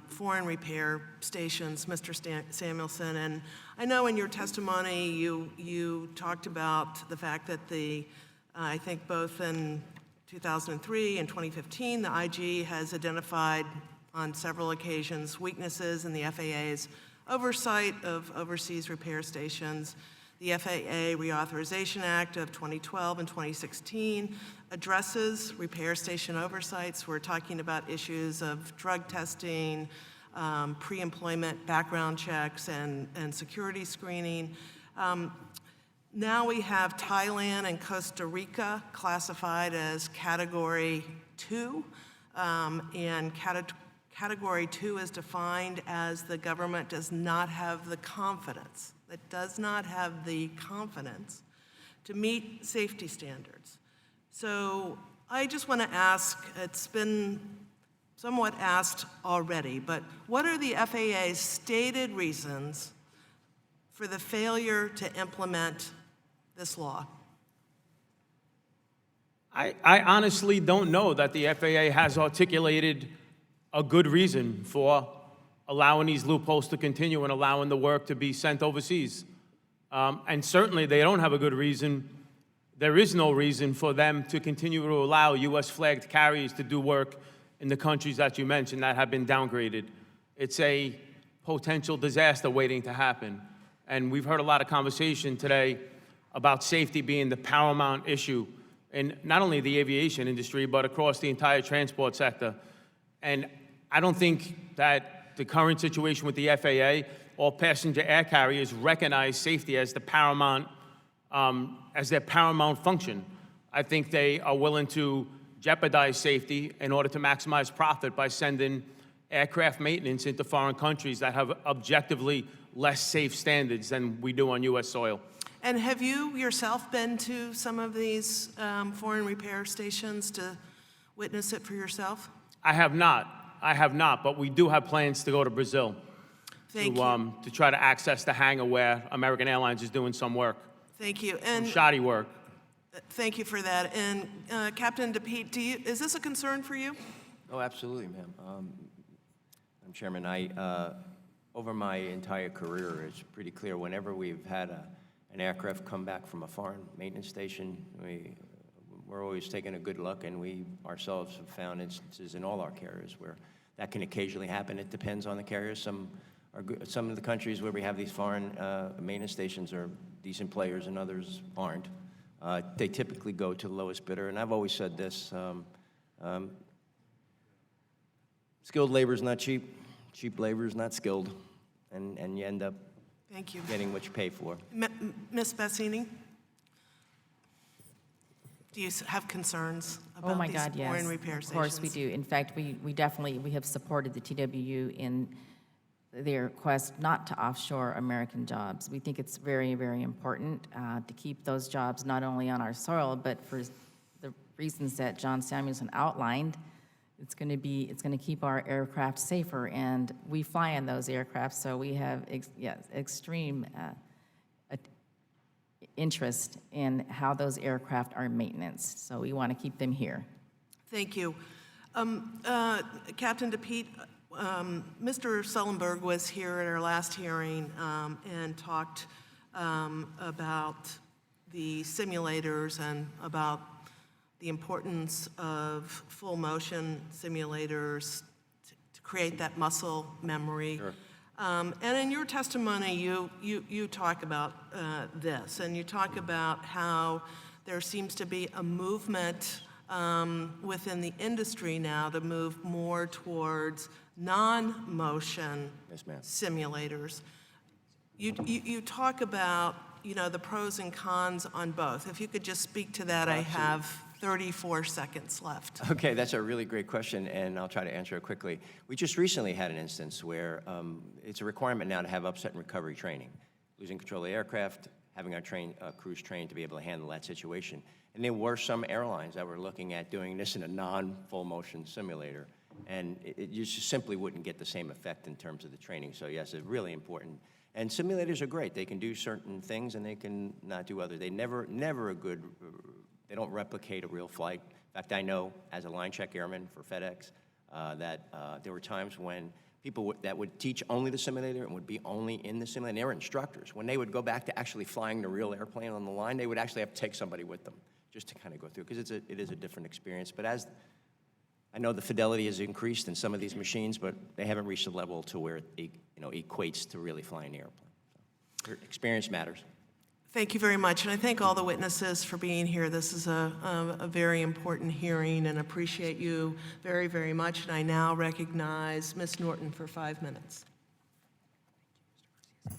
foreign repair stations, Mr. Samuelson, and I know in your testimony you talked about the fact that I think both in 2003 and 2015, the IG has identified on several occasions weaknesses in the FAA's oversight of overseas repair stations. The FAA Reauthorization Act of 2012 and 2016 addresses repair station oversights. We're talking about issues of drug testing, pre-employment background checks, and security screening. Now we have Thailand and Costa Rica classified as Category 2, and Category 2 is defined as the government does not have the confidence, to meet safety standards. So I just want to ask, it's been somewhat asked already, but what are the FAA's stated reasons for the failure to implement this law? I honestly don't know that the FAA has articulated a good reason for allowing these loopholes to continue and allowing the work to be sent overseas. And certainly they don't have a good reason. There is no reason for them to continue to allow U.S. flagged carriers to do work in the countries that you mentioned that have been downgraded. It's a potential disaster waiting to happen. And we've heard a lot of conversation today about safety being the paramount issue in not only the aviation industry, but across the entire transport sector. And I don't think that the current situation with the FAA, all passenger air carriers recognize safety as the paramount, as their paramount function. I think they are willing to jeopardize safety in order to maximize profit by sending aircraft maintenance into foreign countries that have objectively less safe standards than we do on U.S. soil. And have you yourself been to some of these foreign repair stations to witness it for yourself? I have not, but we do have plans to go to Brazil to try to access the hangar where American Airlines is doing some work. Thank you. And shoddy work. Thank you for that. And Captain DePete, is this a concern for you? Oh, absolutely, ma'am. Madam Chairman, over my entire career, it's pretty clear whenever we've had an aircraft come back from a foreign maintenance station, we're always taking a good look, and we ourselves have found instances in all our carriers where that can occasionally happen. It depends on the carriers. Some of the countries where we have these foreign maintenance stations are decent players, and others aren't. They typically go to the lowest bidder, and I've always said this: skilled labor is not cheap. Cheap labor is not skilled, and you end up getting what you pay for. Ms. Bassini? Do you have concerns about these foreign repair stations? Of course we do. In fact, we definitely have supported the TWU in their quest not to offshore American jobs. We think it's very, very important to keep those jobs not only on our soil, but for the reasons that John Samuelson outlined. It's going to keep our aircraft safer, and we fly in those aircraft, so we have extreme interest in how those aircraft are maintained. So we want to keep them here. Thank you. Captain DePete, Mr. Sullenberg was here at our last hearing and talked about the simulators and about the importance of full motion simulators to create that muscle memory. Sure. And in your testimony, you talk about this, and you talk about how there seems to be a movement within the industry now to move more towards non-motion simulators. You talk about the pros and cons on both. If you could just speak to that, I have 34 seconds left. Okay, that's a really great question, and I'll try to answer it quickly. We just recently had an instance where it's a requirement now to have upset and recovery training. Losing control of the aircraft, having our crews trained to be able to handle that situation. And there were some airlines that were looking at doing this in a non-full motion simulator, and you just simply wouldn't get the same effect in terms of the training. So yes, it's really important. And simulators are great. They can do certain things, and they can not do others. They they don't replicate a real flight. In fact, I know as a line check airman for FedEx, There were times when people that would teach only the simulator and would be only in the simulator, and they were instructors. When they would go back to actually flying the real airplane on the line, they would actually have to take somebody with them just to kind of go through, because it is a different experience. But as I know the fidelity has increased in some of these machines, but they haven't reached a level to where it equates to really flying the airplane. So, experience matters. Thank you very much, and I thank all the witnesses for being here. This is a very important hearing, and appreciate you very, very much. And I now recognize Ms. Norton for 5 minutes.